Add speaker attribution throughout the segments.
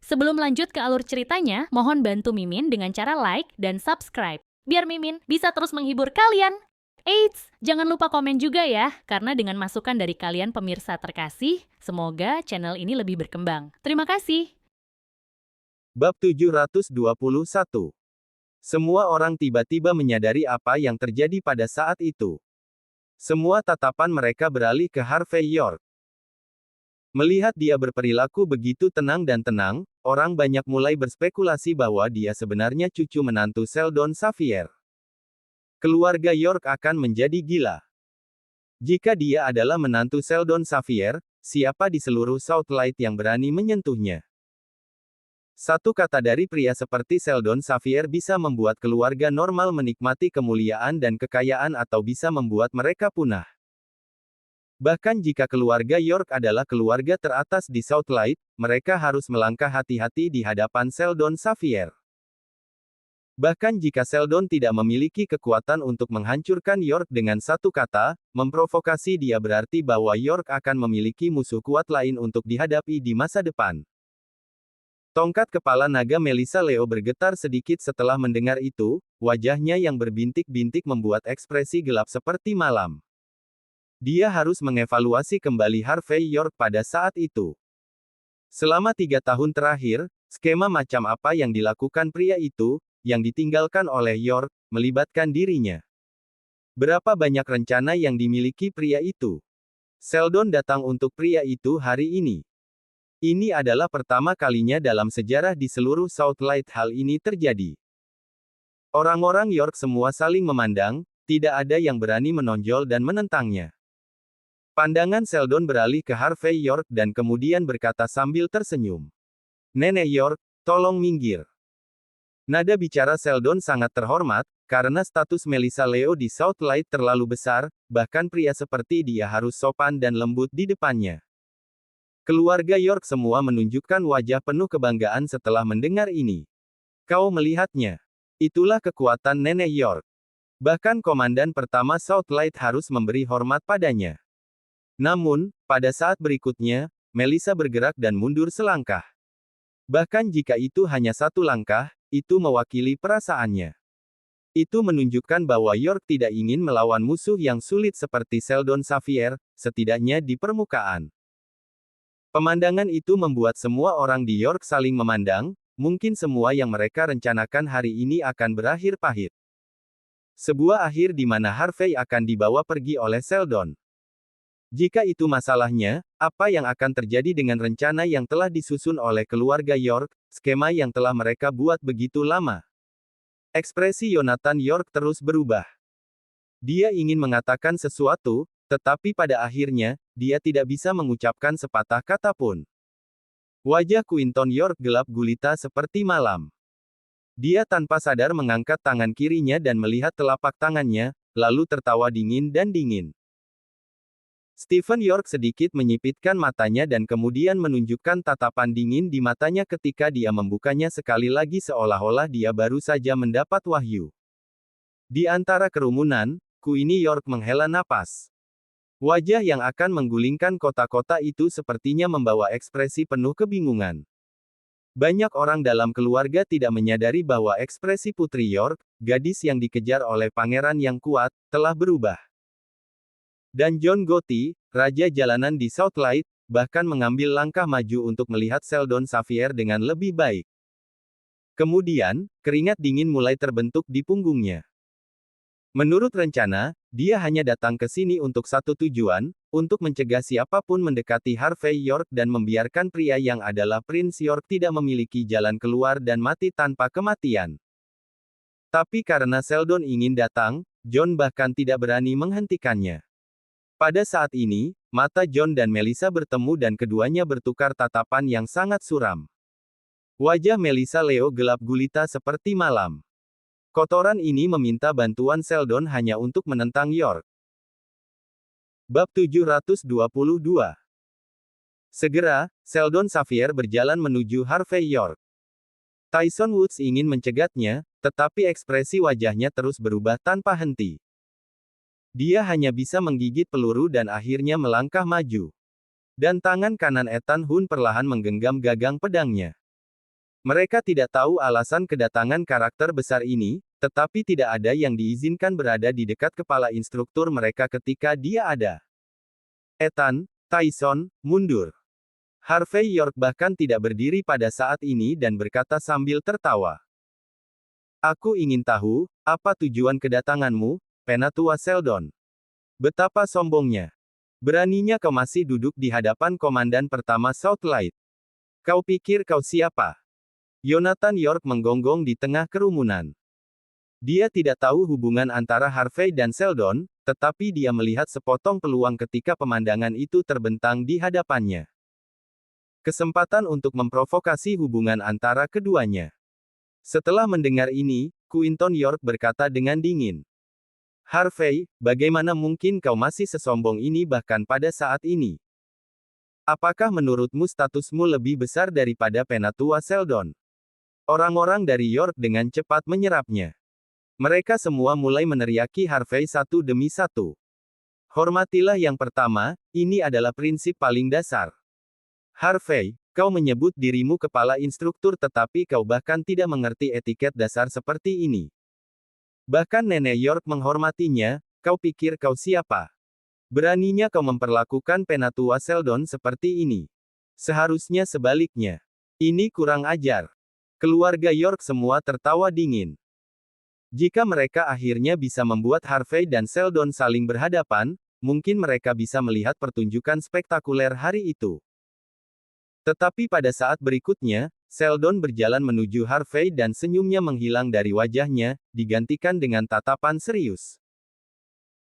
Speaker 1: Sebelum lanjut ke alur ceritanya, mohon bantu Mimin dengan cara like dan subscribe, biar Mimin bisa terus menghibur kalian. Eits, jangan lupa komen juga ya, karena dengan masukan dari kalian pemirsa terkasih, semoga channel ini lebih berkembang. Terima kasih.
Speaker 2: Bab 721. Semua orang tiba-tiba menyadari apa yang terjadi pada saat itu. Semua tatapan mereka beralih ke Harvey York. Melihat dia berperilaku begitu tenang dan tenang, orang banyak mulai berspekulasi bahwa dia sebenarnya cucu menantu Sheldon Xavier. Keluarga York akan menjadi gila. Jika dia adalah menantu Sheldon Xavier, siapa di seluruh Southlight yang berani menyentuhnya? Satu kata dari pria seperti Sheldon Xavier bisa membuat keluarga normal menikmati kemuliaan dan kekayaan atau bisa membuat mereka punah. Bahkan jika keluarga York adalah keluarga teratas di Southlight, mereka harus melangkah hati-hati di hadapan Sheldon Xavier. Bahkan jika Sheldon tidak memiliki kekuatan untuk menghancurkan York dengan satu kata, memprovokasi dia berarti bahwa York akan memiliki musuh kuat lain untuk dihadapi di masa depan. Tongkat kepala naga Melissa Leo bergetar sedikit setelah mendengar itu, wajahnya yang berbintik-bintik membuat ekspresi gelap seperti malam. Dia harus mengevaluasi kembali Harvey York pada saat itu. Selama 3 tahun terakhir, skema macam apa yang dilakukan pria itu, yang ditinggalkan oleh York, melibatkan dirinya. Berapa banyak rencana yang dimiliki pria itu? Sheldon datang untuk pria itu hari ini. Ini adalah pertama kalinya dalam sejarah di seluruh Southlight hal ini terjadi. Orang-orang York semua saling memandang, tidak ada yang berani menonjol dan menentangnya. Pandangan Sheldon beralih ke Harvey York dan kemudian berkata sambil tersenyum. "Nenek York, tolong minggir." Nada bicara Sheldon sangat terhormat, karena status Melissa Leo di Southlight terlalu besar, bahkan pria seperti dia harus sopan dan lembut di depannya. Keluarga York semua menunjukkan wajah penuh kebanggaan setelah mendengar ini. Kau melihatnya. Itulah kekuatan Nenek York. Bahkan komandan pertama Southlight harus memberi hormat padanya. Namun, pada saat berikutnya, Melissa bergerak dan mundur selangkah. Bahkan jika itu hanya satu langkah, itu mewakili perasaannya. Itu menunjukkan bahwa York tidak ingin melawan musuh yang sulit seperti Sheldon Xavier, setidaknya di permukaan. Pemandangan itu membuat semua orang di York saling memandang, mungkin semua yang mereka rencanakan hari ini akan berakhir pahit. Sebuah akhir di mana Harvey akan dibawa pergi oleh Sheldon. Jika itu masalahnya, apa yang akan terjadi dengan rencana yang telah disusun oleh keluarga York, skema yang telah mereka buat begitu lama? Ekspresi Yonathan York terus berubah. Dia ingin mengatakan sesuatu, tetapi pada akhirnya, dia tidak bisa mengucapkan sepatah kata pun. Wajah Quinton York gelap gulita seperti malam. Dia tanpa sadar mengangkat tangan kirinya dan melihat telapak tangannya, lalu tertawa dingin dan dingin. Stephen York sedikit menyipitkan matanya dan kemudian menunjukkan tatapan dingin di matanya ketika dia membukanya sekali lagi seolah-olah dia baru saja mendapat wahyu. Di antara kerumunan, Queenie York menghela napas. Wajah yang akan menggulingkan kota-kota itu sepertinya membawa ekspresi penuh kebingungan. Banyak orang dalam keluarga tidak menyadari bahwa ekspresi Putri York, gadis yang dikejar oleh pangeran yang kuat, telah berubah. Dan John Gotti, raja jalanan di Southlight, bahkan mengambil langkah maju untuk melihat Sheldon Xavier dengan lebih baik. Kemudian, keringat dingin mulai terbentuk di punggungnya. Menurut rencana, dia hanya datang ke sini untuk satu tujuan, untuk mencegah siapapun mendekati Harvey York dan membiarkan pria yang adalah Prince York tidak memiliki jalan keluar dan mati tanpa kematian. Tapi karena Sheldon ingin datang, John bahkan tidak berani menghentikannya. Pada saat ini, mata John dan Melissa bertemu dan keduanya bertukar tatapan yang sangat suram. Wajah Melissa Leo gelap gulita seperti malam. Kotoran ini meminta bantuan Sheldon hanya untuk menentang York. Bab 722. Segera, Sheldon Xavier berjalan menuju Harvey York. Tyson Woods ingin mencegatnya, tetapi ekspresi wajahnya terus berubah tanpa henti. Dia hanya bisa menggigit peluru dan akhirnya melangkah maju. Dan tangan kanan Ethan Hunt perlahan menggenggam gagang pedangnya. Mereka tidak tahu alasan kedatangan karakter besar ini, tetapi tidak ada yang diizinkan berada di dekat kepala instruktur mereka ketika dia ada. Ethan, Tyson, mundur. Harvey York bahkan tidak berdiri pada saat ini dan berkata sambil tertawa. Aku ingin tahu, apa tujuan kedatanganmu, Penatua Seldon? Betapa sombongnya. Beraninya kau masih duduk di hadapan komandan pertama Southlight. Kau pikir kau siapa? Yonathan York menggonggong di tengah kerumunan. Dia tidak tahu hubungan antara Harvey dan Seldon, tetapi dia melihat sepotong peluang ketika pemandangan itu terbentang di hadapannya. Kesempatan untuk memprovokasi hubungan antara keduanya. Setelah mendengar ini, Quinton York berkata dengan dingin. Harvey, bagaimana mungkin kau masih sesombong ini bahkan pada saat ini? Apakah menurutmu statusmu lebih besar daripada Penatua Seldon? Orang-orang dari York dengan cepat menyerapnya. Mereka semua mulai meneriaki Harvey satu demi satu. Hormatilah yang pertama, ini adalah prinsip paling dasar. Harvey, kau menyebut dirimu kepala instruktur tetapi kau bahkan tidak mengerti etiket dasar seperti ini. Bahkan Nenek York menghormatinya, kau pikir kau siapa? Beraninya kau memperlakukan Penatua Seldon seperti ini. Seharusnya sebaliknya. Ini kurang ajar. Keluarga York semua tertawa dingin. Jika mereka akhirnya bisa membuat Harvey dan Seldon saling berhadapan, mungkin mereka bisa melihat pertunjukan spektakuler hari itu. Tetapi pada saat berikutnya, Seldon berjalan menuju Harvey dan senyumnya menghilang dari wajahnya, digantikan dengan tatapan serius.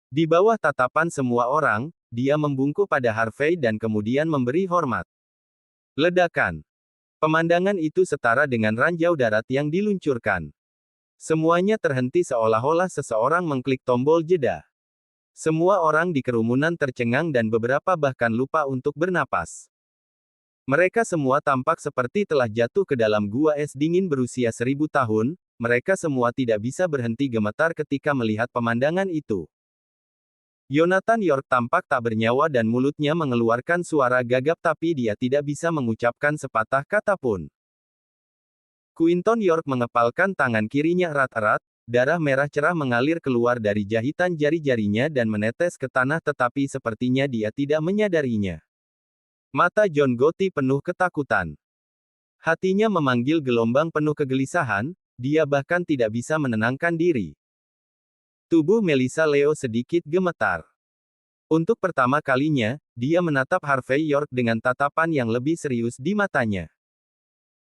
Speaker 2: Di bawah tatapan semua orang, dia membungkuk pada Harvey dan kemudian memberi hormat. Ledakan. Pemandangan itu setara dengan ranjau darat yang diluncurkan. Semuanya terhenti seolah-olah seseorang mengklik tombol jeda. Semua orang di kerumunan tercengang dan beberapa bahkan lupa untuk bernapas. Mereka semua tampak seperti telah jatuh ke dalam gua es dingin berusia 1000 tahun, mereka semua tidak bisa berhenti gemetar ketika melihat pemandangan itu. Yonathan York tampak tak bernyawa dan mulutnya mengeluarkan suara gagap tapi dia tidak bisa mengucapkan sepatah kata pun. Quinton York mengepalkan tangan kirinya erat-erat, darah merah cerah mengalir keluar dari jahitan jari-jarinya dan menetes ke tanah tetapi sepertinya dia tidak menyadarinya. Mata John Gotti penuh ketakutan. Hatinya memanggil gelombang penuh kegelisahan, dia bahkan tidak bisa menenangkan diri. Tubuh Melissa Leo sedikit gemetar. Untuk pertama kalinya, dia menatap Harvey York dengan tatapan yang lebih serius di matanya.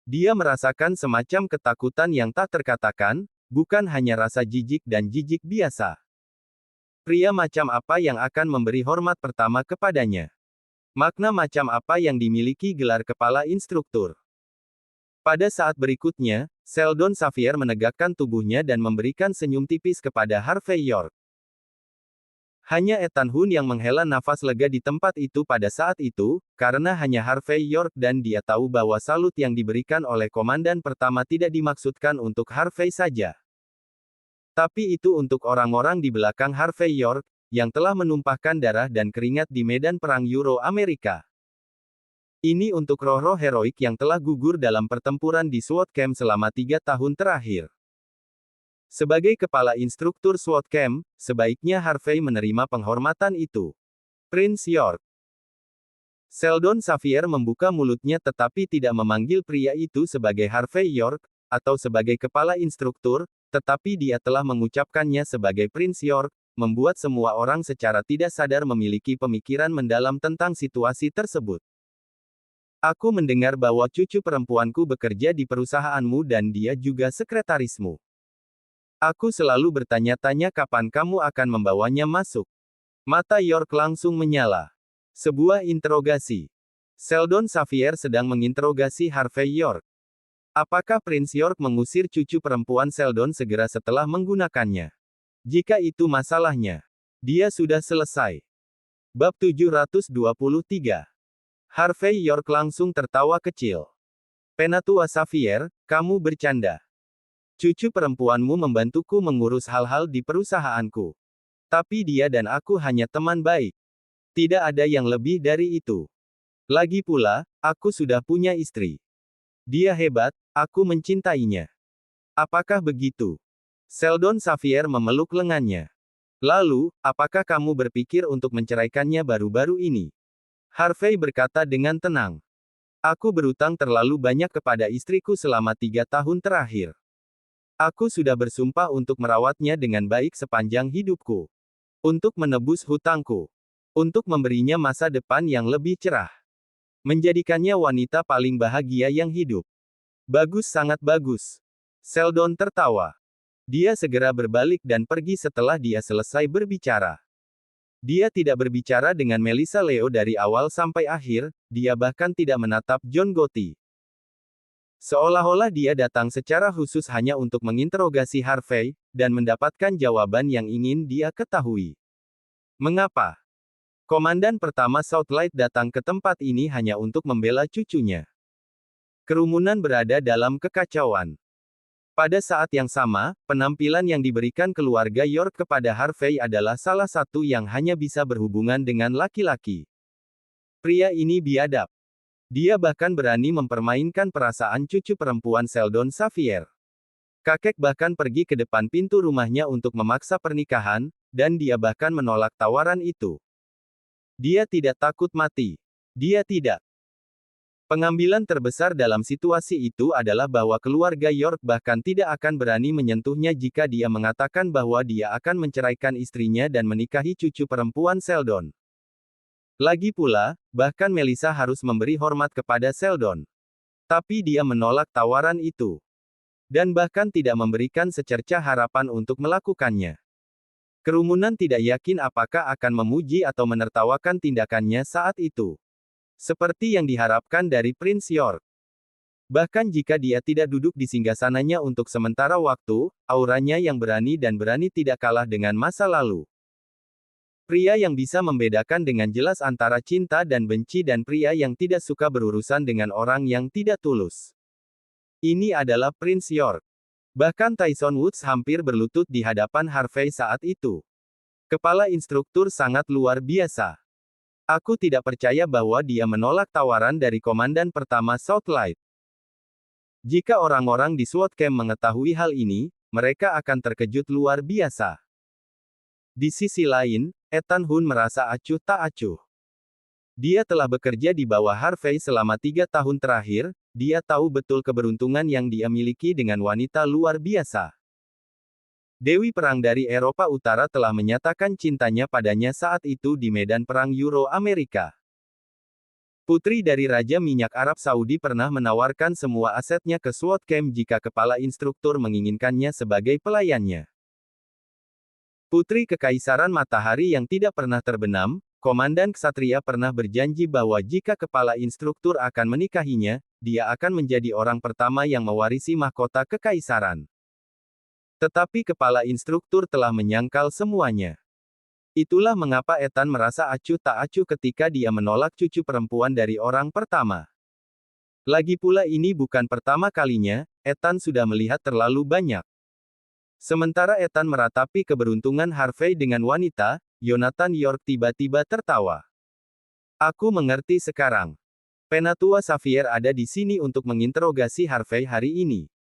Speaker 2: Dia merasakan semacam ketakutan yang tak terkatakan, bukan hanya rasa jijik dan jijik biasa. Pria macam apa yang akan memberi hormat pertama kepadanya? Makna macam apa yang dimiliki gelar kepala instruktur? Pada saat berikutnya, Seldon Xavier menegakkan tubuhnya dan memberikan senyum tipis kepada Harvey York. Hanya Ethan Hun yang menghela nafas lega di tempat itu pada saat itu, karena hanya Harvey York dan dia tahu bahwa salut yang diberikan oleh komandan pertama tidak dimaksudkan untuk Harvey saja. Tapi itu untuk orang-orang di belakang Harvey York, yang telah menumpahkan darah dan keringat di medan perang Euro-Amerika. Ini untuk roh-roh heroik yang telah gugur dalam pertempuran di SWAT Camp selama 3 tahun terakhir. Sebagai kepala instruktur SWAT Camp, sebaiknya Harvey menerima penghormatan itu. Prince York. Seldon Xavier membuka mulutnya tetapi tidak memanggil pria itu sebagai Harvey York, atau sebagai kepala instruktur, tetapi dia telah mengucapkannya sebagai Prince York, membuat semua orang secara tidak sadar memiliki pemikiran mendalam tentang situasi tersebut. Aku mendengar bahwa cucu perempuanku bekerja di perusahaanmu dan dia juga sekretarismu. Aku selalu bertanya-tanya kapan kamu akan membawanya masuk. Mata York langsung menyala. Sebuah interogasi. Seldon Xavier sedang menginterogasi Harvey York. Apakah Prince York mengusir cucu perempuan Seldon segera setelah menggunakannya? Jika itu masalahnya, dia sudah selesai. Bab 723. Harvey York langsung tertawa kecil. Penatua Xavier, kamu bercanda. Cucu perempuanmu membantuku mengurus hal-hal di perusahaanku. Tapi dia dan aku hanya teman baik. Tidak ada yang lebih dari itu. Lagi pula, aku sudah punya istri. Dia hebat, aku mencintainya. Apakah begitu? Sheldon Xavier memeluk lengannya. Lalu, apakah kamu berpikir untuk menceraikannya baru-baru ini? Harvey berkata dengan tenang. Aku berutang terlalu banyak kepada istriku selama 3 tahun terakhir. Aku sudah bersumpah untuk merawatnya dengan baik sepanjang hidupku. Untuk menebus hutangku. Untuk memberinya masa depan yang lebih cerah. Menjadikannya wanita paling bahagia yang hidup. Bagus, sangat bagus. Sheldon tertawa. Dia segera berbalik dan pergi setelah dia selesai berbicara. Dia tidak berbicara dengan Melissa Leo dari awal sampai akhir, dia bahkan tidak menatap John Gotti. Seolah-olah dia datang secara khusus hanya untuk menginterogasi Harvey, dan mendapatkan jawaban yang ingin dia ketahui. Mengapa? Komandan pertama Southlight datang ke tempat ini hanya untuk membela cucunya. Kerumunan berada dalam kekacauan. Pada saat yang sama, penampilan yang diberikan keluarga York kepada Harvey adalah salah satu yang hanya bisa berhubungan dengan laki-laki. Pria ini biadab. Dia bahkan berani mempermainkan perasaan cucu perempuan Sheldon Xavier. Kakek bahkan pergi ke depan pintu rumahnya untuk memaksa pernikahan, dan dia bahkan menolak tawaran itu. Dia tidak takut mati. Dia tidak. Pengambilan terbesar dalam situasi itu adalah bahwa keluarga York bahkan tidak akan berani menyentuhnya jika dia mengatakan bahwa dia akan menceraikan istrinya dan menikahi cucu perempuan Sheldon. Lagi pula, bahkan Melissa harus memberi hormat kepada Sheldon. Tapi dia menolak tawaran itu. Dan bahkan tidak memberikan secercah harapan untuk melakukannya. Kerumunan tidak yakin apakah akan memuji atau menertawakan tindakannya saat itu. Seperti yang diharapkan dari Prince York. Bahkan jika dia tidak duduk di singgasananya untuk sementara waktu, auranya yang berani dan berani tidak kalah dengan masa lalu. Pria yang bisa membedakan dengan jelas antara cinta dan benci dan pria yang tidak suka berurusan dengan orang yang tidak tulus. Ini adalah Prince York. Bahkan Tyson Woods hampir berlutut di hadapan Harvey saat itu. Kepala instruktur sangat luar biasa. Aku tidak percaya bahwa dia menolak tawaran dari komandan pertama Southlight. Jika orang-orang di SWAT Camp mengetahui hal ini, mereka akan terkejut luar biasa. Di sisi lain, Ethan Hunt merasa acuh tak acuh. Dia telah bekerja di bawah Harvey selama 3 tahun terakhir, dia tahu betul keberuntungan yang dia miliki dengan wanita luar biasa. Dewi Perang dari Eropa Utara telah menyatakan cintanya padanya saat itu di medan perang Euro-Amerika. Putri dari Raja Minyak Arab Saudi pernah menawarkan semua asetnya ke SWAT Camp jika kepala instruktur menginginkannya sebagai pelayannya. Putri Kekaisaran Matahari yang tidak pernah terbenam, Komandan Ksatria pernah berjanji bahwa jika kepala instruktur akan menikahinya, dia akan menjadi orang pertama yang mewarisi mahkota kekaisaran. Tetapi kepala instruktur telah menyangkal semuanya. Itulah mengapa Ethan merasa acuh tak acuh ketika dia menolak cucu perempuan dari orang pertama. Lagi pula ini bukan pertama kalinya, Ethan sudah melihat terlalu banyak. Sementara Ethan meratapi keberuntungan Harvey dengan wanita, Jonathan York tiba-tiba tertawa. Aku mengerti sekarang. Penatua Xavier ada di sini untuk menginterogasi Harvey hari ini.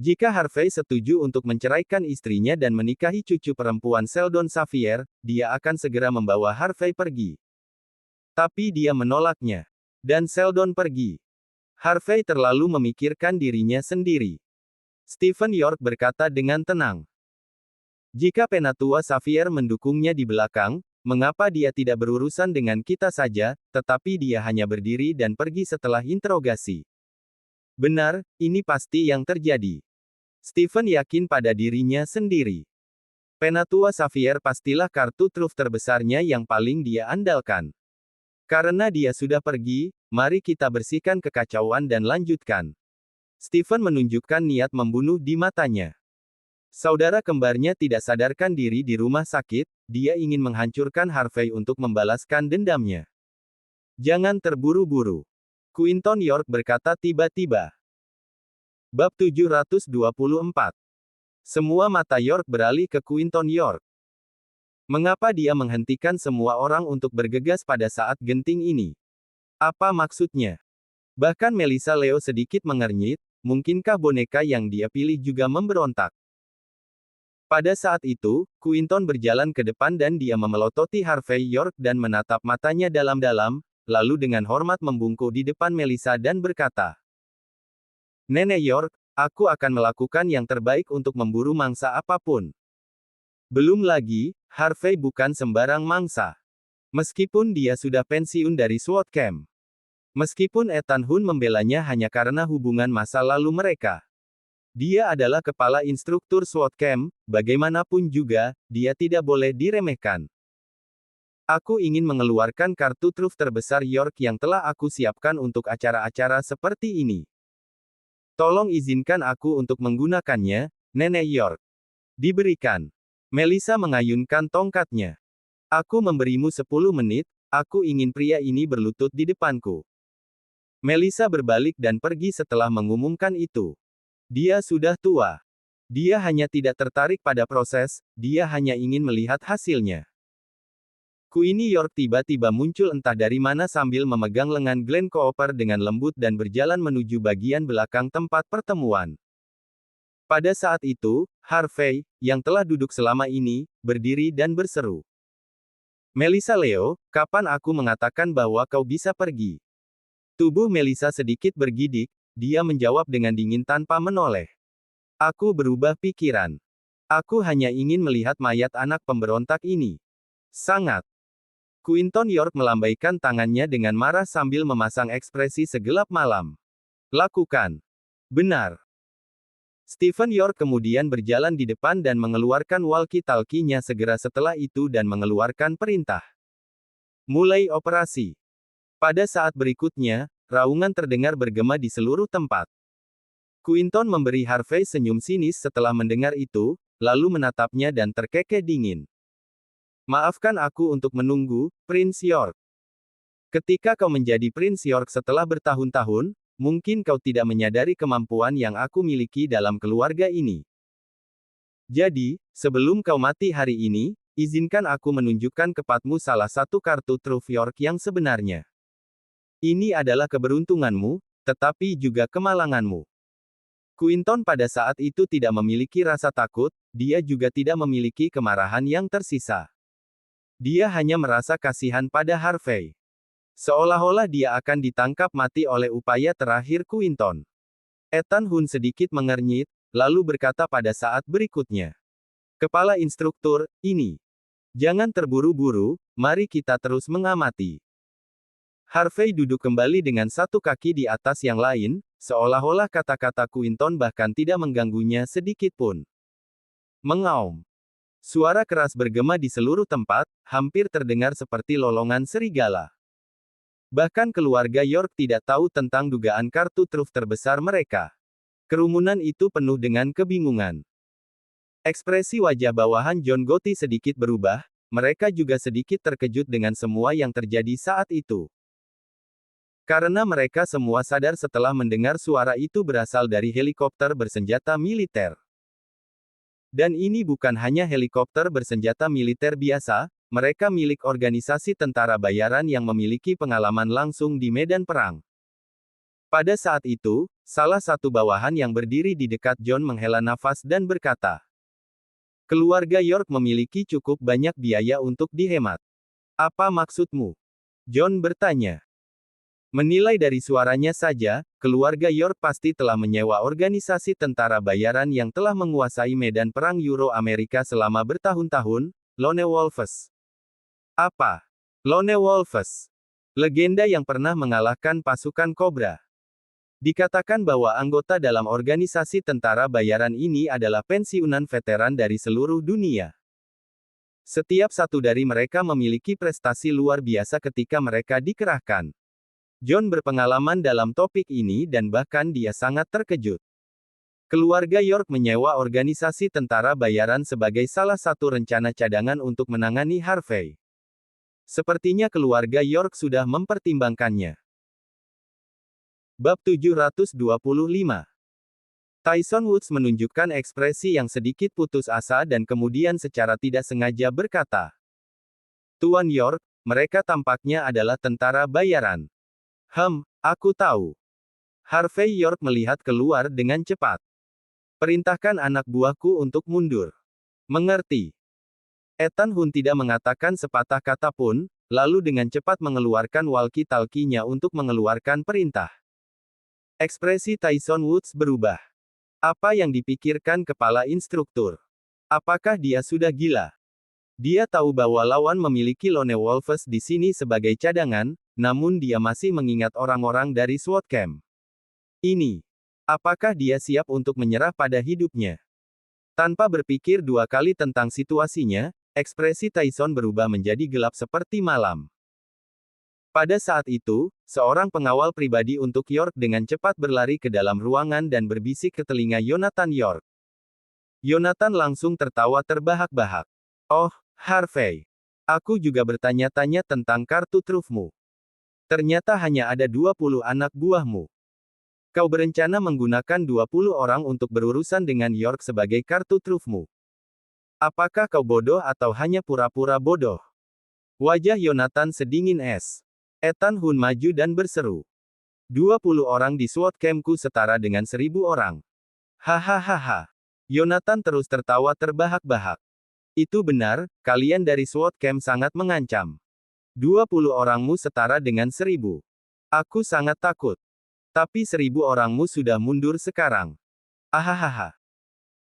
Speaker 2: Jika Harvey setuju untuk menceraikan istrinya dan menikahi cucu perempuan Sheldon Xavier, dia akan segera membawa Harvey pergi. Tapi dia menolaknya. Dan Sheldon pergi. Harvey terlalu memikirkan dirinya sendiri. Stephen York berkata dengan tenang. Jika Penatua Xavier mendukungnya di belakang, mengapa dia tidak berurusan dengan kita saja, tetapi dia hanya berdiri dan pergi setelah interogasi? Benar, ini pasti yang terjadi. Stephen yakin pada dirinya sendiri. Penatua Xavier pastilah kartu truf terbesarnya yang paling dia andalkan. Karena dia sudah pergi, mari kita bersihkan kekacauan dan lanjutkan. Stephen menunjukkan niat membunuh di matanya. Saudara kembarnya tidak sadarkan diri di rumah sakit, dia ingin menghancurkan Harvey untuk membalaskan dendamnya. Jangan terburu-buru. Quinton York berkata tiba-tiba. Bab 724. Semua mata York beralih ke Quinton York. Mengapa dia menghentikan semua orang untuk bergegas pada saat genting ini? Apa maksudnya? Bahkan Melissa Leo sedikit mengernyit, mungkinkah boneka yang dia pilih juga memberontak? Pada saat itu, Quinton berjalan ke depan dan dia memelototi Harvey York dan menatap matanya dalam-dalam, lalu dengan hormat membungkuk di depan Melissa dan berkata, "Nenek York, aku akan melakukan yang terbaik untuk memburu mangsa apapun." Belum lagi, Harvey bukan sembarang mangsa. Meskipun dia sudah pensiun dari SWAT Camp. Meskipun Ethan Hunt membelanya hanya karena hubungan masa lalu mereka. Dia adalah kepala instruktur SWAT Camp, bagaimanapun juga, dia tidak boleh diremehkan. Aku ingin mengeluarkan kartu truf terbesar York yang telah aku siapkan untuk acara-acara seperti ini. Tolong izinkan aku untuk menggunakannya, Nenek York. Diberikan. Melissa mengayunkan tongkatnya. Aku memberimu 10 menit, aku ingin pria ini berlutut di depanku. Melissa berbalik dan pergi setelah mengumumkan itu. Dia sudah tua. Dia hanya tidak tertarik pada proses, dia hanya ingin melihat hasilnya. Queenie York tiba-tiba muncul entah dari mana sambil memegang lengan Glenn Cooper dengan lembut dan berjalan menuju bagian belakang tempat pertemuan. Pada saat itu, Harvey, yang telah duduk selama ini, berdiri dan berseru. "Melissa Leo, kapan aku mengatakan bahwa kau bisa pergi?" Tubuh Melissa sedikit bergidik, dia menjawab dengan dingin tanpa menoleh. "Aku berubah pikiran. Aku hanya ingin melihat mayat anak pemberontak ini." Sangat. Quinton York melambaikan tangannya dengan marah sambil memasang ekspresi segelap malam. "Lakukan." "Benar." Stephen York kemudian berjalan di depan dan mengeluarkan walkie-talkie-nya segera setelah itu dan mengeluarkan perintah. Mulai operasi. Pada saat berikutnya, raungan terdengar bergema di seluruh tempat. Quinton memberi Harvey senyum sinis setelah mendengar itu, lalu menatapnya dan terkekeh dingin. "Maafkan aku untuk menunggu, Prince York. Ketika kau menjadi Prince York setelah bertahun-tahun, mungkin kau tidak menyadari kemampuan yang aku miliki dalam keluarga ini. Jadi, sebelum kau mati hari ini, izinkan aku menunjukkan kepadamu salah satu kartu truf York yang sebenarnya. Ini adalah keberuntunganmu, tetapi juga kemalanganmu." Quinton pada saat itu tidak memiliki rasa takut, dia juga tidak memiliki kemarahan yang tersisa. Dia hanya merasa kasihan pada Harvey. Seolah-olah dia akan ditangkap mati oleh upaya terakhir Quinton. Ethan Hunt sedikit mengernyit, lalu berkata pada saat berikutnya. "Kepala instruktur, ini. Jangan terburu-buru, mari kita terus mengamati." Harvey duduk kembali dengan satu kaki di atas yang lain, seolah-olah kata-kata Quinton bahkan tidak mengganggunya sedikit pun. Mengaum. Suara keras bergema di seluruh tempat, hampir terdengar seperti lolongan serigala. Bahkan keluarga York tidak tahu tentang dugaan kartu truf terbesar mereka. Kerumunan itu penuh dengan kebingungan. Ekspresi wajah bawahan John Gotti sedikit berubah, mereka juga sedikit terkejut dengan semua yang terjadi saat itu. Karena mereka semua sadar setelah mendengar suara itu berasal dari helikopter bersenjata militer. Dan ini bukan hanya helikopter bersenjata militer biasa, mereka milik organisasi tentara bayaran yang memiliki pengalaman langsung di medan perang. Pada saat itu, salah satu bawahan yang berdiri di dekat John menghela nafas dan berkata, "Keluarga York memiliki cukup banyak biaya untuk dihemat." "Apa maksudmu?" John bertanya. Menilai dari suaranya saja, keluarga York pasti telah menyewa organisasi tentara bayaran yang telah menguasai medan perang Euro-Amerika selama bertahun-tahun, Lone Wolves. Apa? Lone Wolves. Legenda yang pernah mengalahkan pasukan Cobra. Dikatakan bahwa anggota dalam organisasi tentara bayaran ini adalah pensiunan veteran dari seluruh dunia. Setiap satu dari mereka memiliki prestasi luar biasa ketika mereka dikerahkan. John berpengalaman dalam topik ini dan bahkan dia sangat terkejut. Keluarga York menyewa organisasi tentara bayaran sebagai salah satu rencana cadangan untuk menangani Harvey. Sepertinya keluarga York sudah mempertimbangkannya. Bab 725. Tyson Woods menunjukkan ekspresi yang sedikit putus asa dan kemudian secara tidak sengaja berkata, "Tuan York, mereka tampaknya adalah tentara bayaran." Aku tahu. Harvey York melihat keluar dengan cepat. Perintahkan anak buahku untuk mundur. Mengerti. Ethan Hunt tidak mengatakan sepatah kata pun, lalu dengan cepat mengeluarkan walkie-talkie-nya untuk mengeluarkan perintah. Ekspresi Tyson Woods berubah. Apa yang dipikirkan kepala instruktur? Apakah dia sudah gila? Dia tahu bahwa lawan memiliki Lone Wolves di sini sebagai cadangan, namun dia masih mengingat orang-orang dari SWAT Camp. Ini. Apakah dia siap untuk menyerah pada hidupnya? Tanpa berpikir dua kali tentang situasinya, ekspresi Tyson berubah menjadi gelap seperti malam. Pada saat itu, seorang pengawal pribadi untuk York dengan cepat berlari ke dalam ruangan dan berbisik ke telinga Yonathan York. Yonathan langsung tertawa terbahak-bahak. Oh, Harvey. Aku juga bertanya-tanya tentang kartu trufmu. Ternyata hanya ada 20 anak buahmu. Kau berencana menggunakan 20 orang untuk berurusan dengan York sebagai kartu trufmu. Apakah kau bodoh atau hanya pura-pura bodoh? Wajah Yonathan sedingin es. Ethan Hunt maju dan berseru. 20 orang di SWAT Campku setara dengan 1000 orang. Hahaha. Yonathan terus tertawa terbahak-bahak. Itu benar, kalian dari SWAT Camp sangat mengancam. 20 orangmu setara dengan 1000. Aku sangat takut. Tapi 1000 orangmu sudah mundur sekarang. Ahahaha.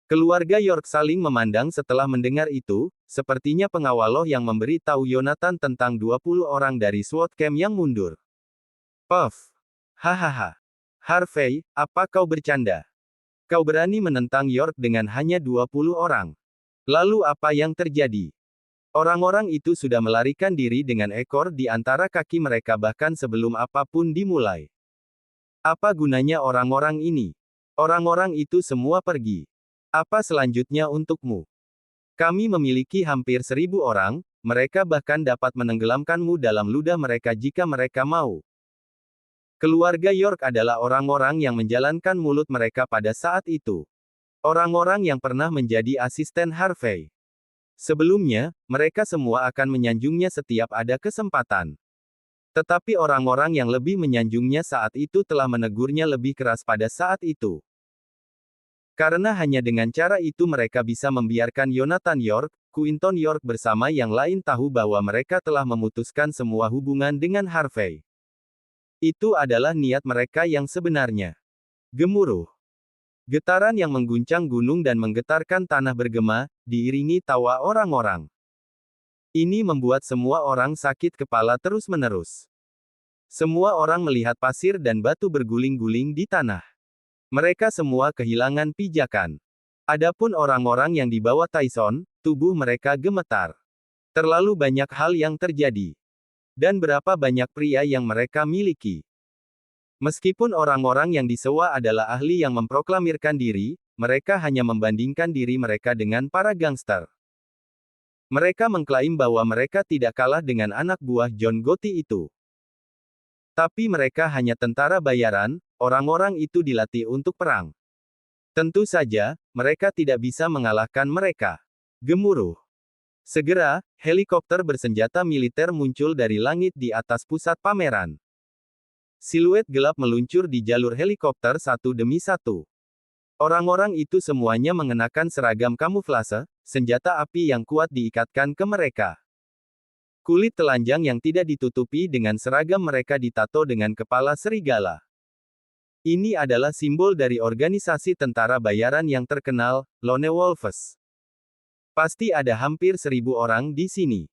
Speaker 2: Keluarga York saling memandang setelah mendengar itu, sepertinya pengawal Loh yang memberi tahu Yonathan tentang 20 orang dari SWAT Camp yang mundur. Puff. Hahaha. Harvey, apa kau bercanda? Kau berani menentang York dengan hanya 20 orang. Lalu apa yang terjadi? Orang-orang itu sudah melarikan diri dengan ekor di antara kaki mereka bahkan sebelum apapun dimulai. Apa gunanya orang-orang ini? Orang-orang itu semua pergi. Apa selanjutnya untukmu? Kami memiliki hampir 1000 orang, mereka bahkan dapat menenggelamkanmu dalam ludah mereka jika mereka mau. Keluarga York adalah orang-orang yang menjalankan mulut mereka pada saat itu. Orang-orang yang pernah menjadi asisten Harvey. Sebelumnya, mereka semua akan menyanjungnya setiap ada kesempatan. Tetapi orang-orang yang lebih menyanjungnya saat itu telah menegurnya lebih keras pada saat itu. Karena hanya dengan cara itu mereka bisa membiarkan Yonathan York, Quinton York bersama yang lain tahu bahwa mereka telah memutuskan semua hubungan dengan Harvey. Itu adalah niat mereka yang sebenarnya. Gemuruh. Getaran yang mengguncang gunung dan menggetarkan tanah bergema, diiringi tawa orang-orang. Ini membuat semua orang sakit kepala terus-menerus. Semua orang melihat pasir dan batu berguling-guling di tanah. Mereka semua kehilangan pijakan. Adapun orang-orang yang di bawah Tyson, tubuh mereka gemetar. Terlalu banyak hal yang terjadi. Dan berapa banyak pria yang mereka miliki. Meskipun orang-orang yang disewa adalah ahli yang memproklamirkan diri, mereka hanya membandingkan diri mereka dengan para gangster. Mereka mengklaim bahwa mereka tidak kalah dengan anak buah John Gotti itu. Tapi mereka hanya tentara bayaran, orang-orang itu dilatih untuk perang. Tentu saja, mereka tidak bisa mengalahkan mereka. Gemuruh. Segera, helikopter bersenjata militer muncul dari langit di atas pusat pameran. Siluet gelap meluncur di jalur helikopter satu demi satu. Orang-orang itu semuanya mengenakan seragam kamuflase, senjata api yang kuat diikatkan ke mereka. Kulit telanjang yang tidak ditutupi dengan seragam mereka ditato dengan kepala serigala. Ini adalah simbol dari organisasi tentara bayaran yang terkenal, Lone Wolves. Pasti ada hampir 1000 orang di sini.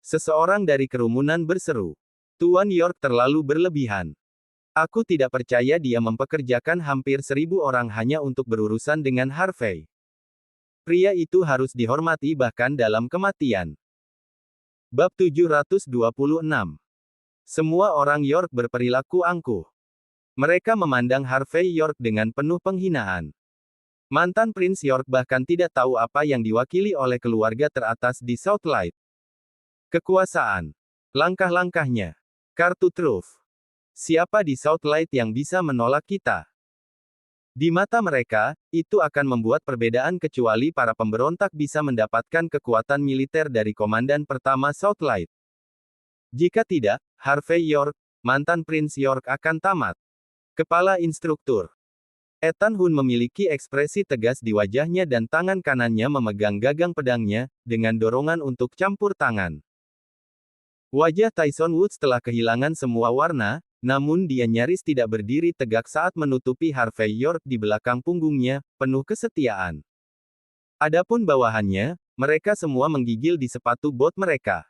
Speaker 2: Seseorang dari kerumunan berseru. Tuan York terlalu berlebihan. Aku tidak percaya dia mempekerjakan hampir 1000 orang hanya untuk berurusan dengan Harvey. Pria itu harus dihormati bahkan dalam kematian. Bab 726. Semua orang York berperilaku angkuh. Mereka memandang Harvey York dengan penuh penghinaan. Mantan Prince York bahkan tidak tahu apa yang diwakili oleh keluarga teratas di Southlight. Kekuasaan. Langkah-langkahnya. Kartu truf. Siapa di Southlight yang bisa menolak kita? Di mata mereka, itu akan membuat perbedaan kecuali para pemberontak bisa mendapatkan kekuatan militer dari komandan pertama Southlight. Jika tidak, Harvey York, mantan Prince York akan tamat. Kepala instruktur. Ethan Hun memiliki ekspresi tegas di wajahnya dan tangan kanannya memegang gagang pedangnya, dengan dorongan untuk campur tangan. Wajah Tyson Woods telah kehilangan semua warna, namun dia nyaris tidak berdiri tegak saat menutupi Harvey York di belakang punggungnya, penuh kesetiaan. Adapun bawahannya, mereka semua menggigil di sepatu bot mereka.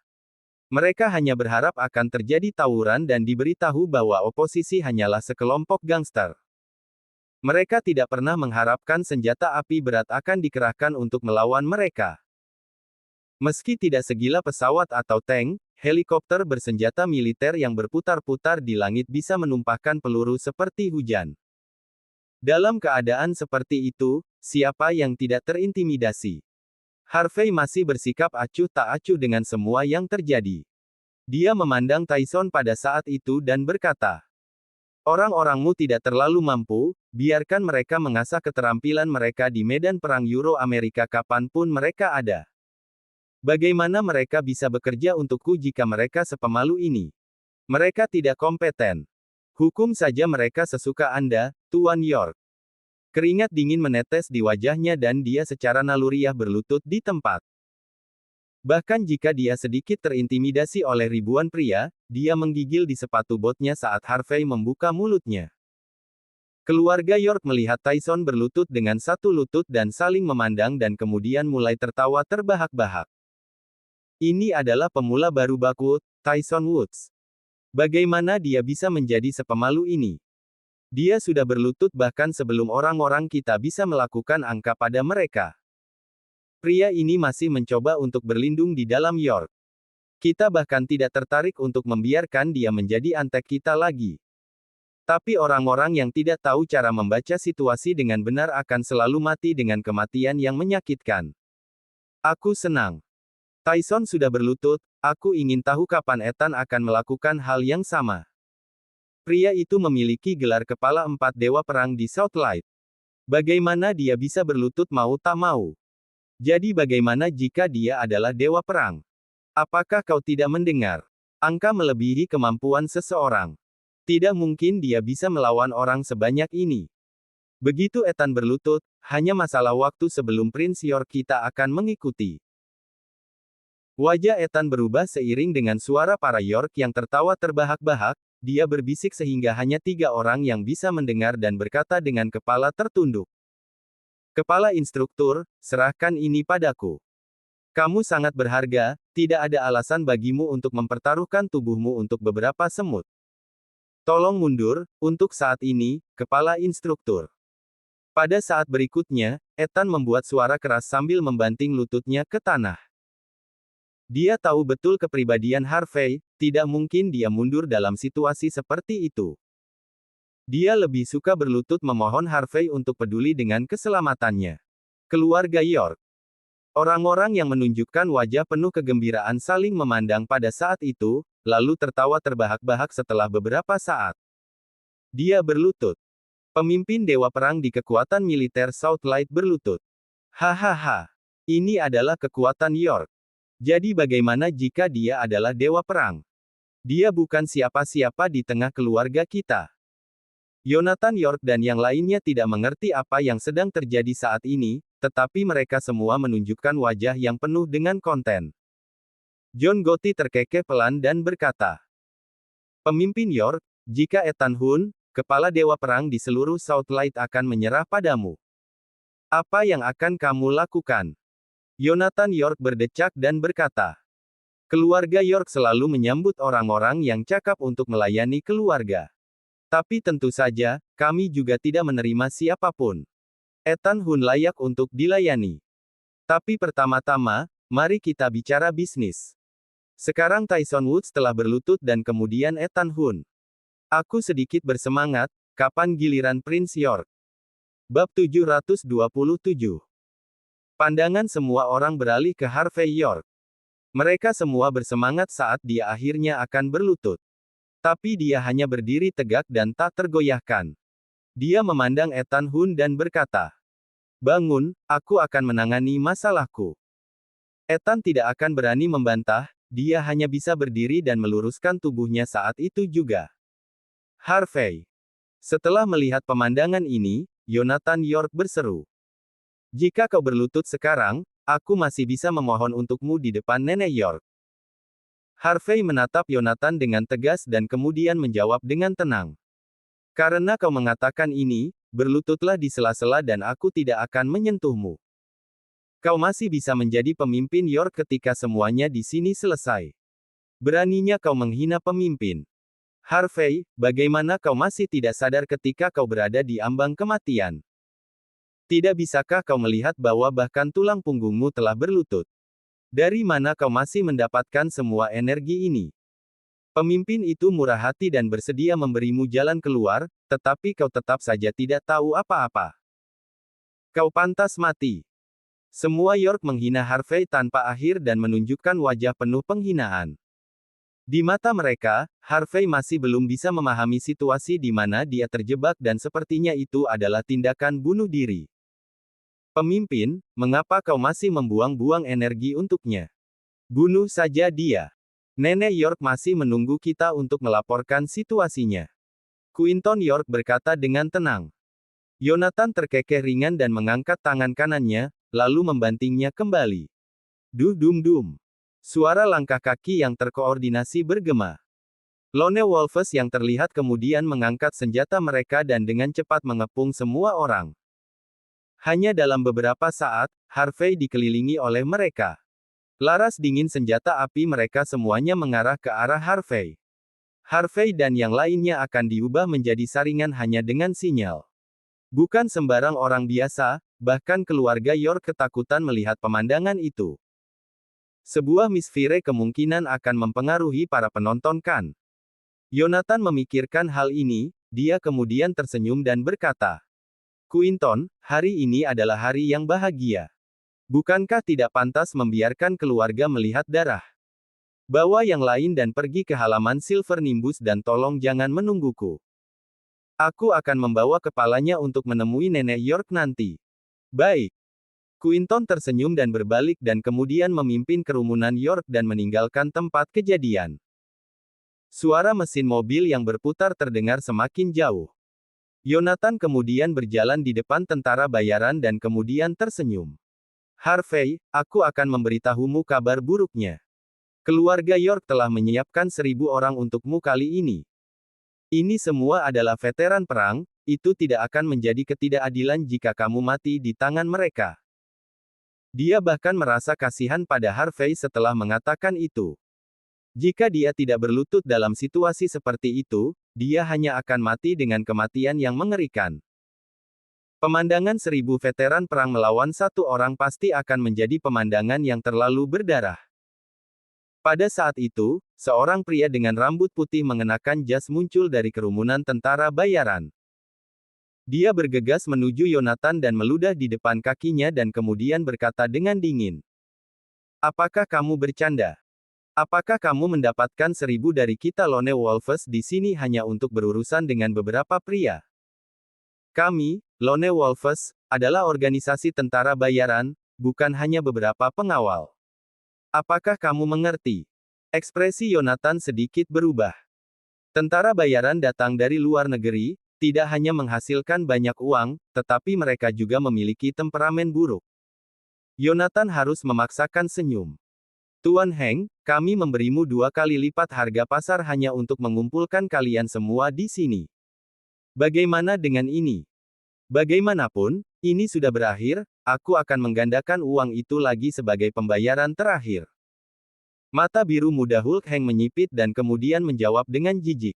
Speaker 2: Mereka hanya berharap akan terjadi tawuran dan diberitahu bahwa oposisi hanyalah sekelompok gangster. Mereka tidak pernah mengharapkan senjata api berat akan dikerahkan untuk melawan mereka. Meski tidak segila pesawat atau tank, helikopter bersenjata militer yang berputar-putar di langit bisa menumpahkan peluru seperti hujan. Dalam keadaan seperti itu, siapa yang tidak terintimidasi? Harvey masih bersikap acuh tak acuh dengan semua yang terjadi. Dia memandang Tyson pada saat itu dan berkata, "Orang-orangmu tidak terlalu mampu, biarkan mereka mengasah keterampilan mereka di medan perang Euro-Amerika kapanpun mereka ada. Bagaimana mereka bisa bekerja untukku jika mereka sepemalu ini? Mereka tidak kompeten. Hukum saja mereka sesuka Anda, Tuan York." Keringat dingin menetes di wajahnya dan dia secara naluriah berlutut di tempat. Bahkan jika dia sedikit terintimidasi oleh ribuan pria, dia menggigil di sepatu botnya saat Harvey membuka mulutnya. Keluarga York melihat Tyson berlutut dengan satu lutut dan saling memandang dan kemudian mulai tertawa terbahak-bahak. Ini adalah pemula baru Buckwood, Tyson Woods. Bagaimana dia bisa menjadi sepemalu ini? Dia sudah berlutut bahkan sebelum orang-orang kita bisa melakukan angka pada mereka. Pria ini masih mencoba untuk berlindung di dalam York. Kita bahkan tidak tertarik untuk membiarkan dia menjadi antek kita lagi. Tapi orang-orang yang tidak tahu cara membaca situasi dengan benar akan selalu mati dengan kematian yang menyakitkan. Aku senang. Tyson sudah berlutut, aku ingin tahu kapan Ethan akan melakukan hal yang sama. Pria itu memiliki gelar kepala 4 dewa perang di Southlight. Bagaimana dia bisa berlutut mau tak mau? Jadi bagaimana jika dia adalah dewa perang? Apakah kau tidak mendengar? Angka melebihi kemampuan seseorang. Tidak mungkin dia bisa melawan orang sebanyak ini. Begitu Ethan berlutut, hanya masalah waktu sebelum Prince York kita akan mengikuti. Wajah Ethan berubah seiring dengan suara para York yang tertawa terbahak-bahak, dia berbisik sehingga hanya 3 orang yang bisa mendengar dan berkata dengan kepala tertunduk. "Kepala instruktur, serahkan ini padaku. Kamu sangat berharga, tidak ada alasan bagimu untuk mempertaruhkan tubuhmu untuk beberapa semut. Tolong mundur, untuk saat ini, kepala instruktur." Pada saat berikutnya, Ethan membuat suara keras sambil membanting lututnya ke tanah. Dia tahu betul kepribadian Harvey, tidak mungkin dia mundur dalam situasi seperti itu. Dia lebih suka berlutut memohon Harvey untuk peduli dengan keselamatannya. Keluarga York. Orang-orang yang menunjukkan wajah penuh kegembiraan saling memandang pada saat itu, lalu tertawa terbahak-bahak setelah beberapa saat. Dia berlutut. Pemimpin Dewa Perang di kekuatan militer Southlight berlutut. Hahaha. Ini adalah kekuatan York. Jadi bagaimana jika dia adalah Dewa Perang? Dia bukan siapa-siapa di tengah keluarga kita. Yonathan York dan yang lainnya tidak mengerti apa yang sedang terjadi saat ini, tetapi mereka semua menunjukkan wajah yang penuh dengan konten. John Gotti terkekeh pelan dan berkata, "Pemimpin York, jika Ethan Hun, kepala dewa perang di seluruh Southlight akan menyerah padamu, apa yang akan kamu lakukan?" Yonathan York berdecak dan berkata, "Keluarga York selalu menyambut orang-orang yang cakap untuk melayani keluarga. Tapi tentu saja, kami juga tidak menerima siapapun. Ethan Hun layak untuk dilayani. Tapi pertama-tama, mari kita bicara bisnis." Sekarang Tyson Woods telah berlutut dan kemudian Ethan Hun. Aku sedikit bersemangat, kapan giliran Prince York? Bab 727. Pandangan semua orang beralih ke Harvey York. Mereka semua bersemangat saat dia akhirnya akan berlutut. Tapi dia hanya berdiri tegak dan tak tergoyahkan. Dia memandang Ethan Hun dan berkata, "Bangun, aku akan menangani masalahku." Ethan tidak akan berani membantah, dia hanya bisa berdiri dan meluruskan tubuhnya saat itu juga. "Harvey, Setelah melihat pemandangan ini, Yonatan York berseru. Jika kau berlutut sekarang, aku masih bisa memohon untukmu di depan Nenek York. Harvey menatap Yonatan dengan tegas dan kemudian menjawab dengan tenang. Karena kau mengatakan ini, berlututlah di sela-sela dan aku tidak akan menyentuhmu. Kau masih bisa menjadi pemimpin York ketika semuanya di sini selesai. Beraninya kau menghina pemimpin. Harvey, bagaimana kau masih tidak sadar ketika kau berada di ambang kematian? Tidak bisakah kau melihat bahwa bahkan tulang punggungmu telah berlutut? Dari mana kau masih mendapatkan semua energi ini? Pemimpin itu murah hati dan bersedia memberimu jalan keluar, tetapi kau tetap saja tidak tahu apa-apa. Kau pantas mati. Semua York menghina Harvey tanpa akhir dan menunjukkan wajah penuh penghinaan. Di mata mereka, Harvey masih belum bisa memahami situasi di mana dia terjebak dan sepertinya itu adalah tindakan bunuh diri. Pemimpin, mengapa kau masih membuang-buang energi untuknya? Bunuh saja dia. Nenek York masih menunggu kita untuk melaporkan situasinya. Quinton York berkata dengan tenang. Yonatan terkekeh ringan dan mengangkat tangan kanannya, lalu membantingnya kembali. Dum-dum. Suara langkah kaki yang terkoordinasi bergema. Lone Wolves yang terlihat kemudian mengangkat senjata mereka dan dengan cepat mengepung semua orang. Hanya dalam beberapa saat, Harvey dikelilingi oleh mereka. Laras dingin senjata api mereka semuanya mengarah ke arah Harvey. Harvey dan yang lainnya akan diubah menjadi saringan hanya dengan sinyal. Bukan sembarang orang biasa, bahkan keluarga York ketakutan melihat pemandangan itu. Sebuah misfire kemungkinan akan mempengaruhi para penonton kan. Yonatan memikirkan hal ini, dia kemudian tersenyum dan berkata, Quinton, hari ini adalah hari yang bahagia. Bukankah tidak pantas membiarkan keluarga melihat darah? Bawa yang lain dan pergi ke halaman Silver Nimbus dan tolong jangan menungguku. Aku akan membawa kepalanya untuk menemui Nenek York nanti. Baik. Quinton tersenyum dan berbalik dan kemudian memimpin kerumunan York dan meninggalkan tempat kejadian. Suara mesin mobil yang berputar terdengar semakin jauh. Yonatan kemudian berjalan di depan tentara bayaran dan kemudian tersenyum. Harvey, aku akan memberitahumu kabar buruknya. Keluarga York telah menyiapkan 1.000 orang untukmu kali ini. Ini semua adalah veteran perang, itu tidak akan menjadi ketidakadilan jika kamu mati di tangan mereka. Dia bahkan merasa kasihan pada Harvey setelah mengatakan itu. Jika dia tidak berlutut dalam situasi seperti itu, dia hanya akan mati dengan kematian yang mengerikan. Pemandangan 1.000 veteran perang melawan satu orang pasti akan menjadi pemandangan yang terlalu berdarah. Pada saat itu, seorang pria dengan rambut putih mengenakan jas muncul dari kerumunan tentara bayaran. Dia bergegas menuju Yonatan dan meludah di depan kakinya dan kemudian berkata dengan dingin. Apakah kamu bercanda? Apakah kamu mendapatkan 1.000 dari kita Lone Wolves di sini hanya untuk berurusan dengan beberapa pria? Kami, Lone Wolves, adalah organisasi tentara bayaran, bukan hanya beberapa pengawal. Apakah kamu mengerti? Ekspresi Yonatan sedikit berubah. Tentara bayaran datang dari luar negeri, tidak hanya menghasilkan banyak uang, tetapi mereka juga memiliki temperamen buruk. Yonatan harus memaksakan senyum. Tuan Heng, kami memberimu 2 kali lipat harga pasar hanya untuk mengumpulkan kalian semua di sini. Bagaimana dengan ini? Bagaimanapun, ini sudah berakhir, aku akan menggandakan uang itu lagi sebagai pembayaran terakhir. Mata biru muda Hulk Heng menyipit dan kemudian menjawab dengan jijik.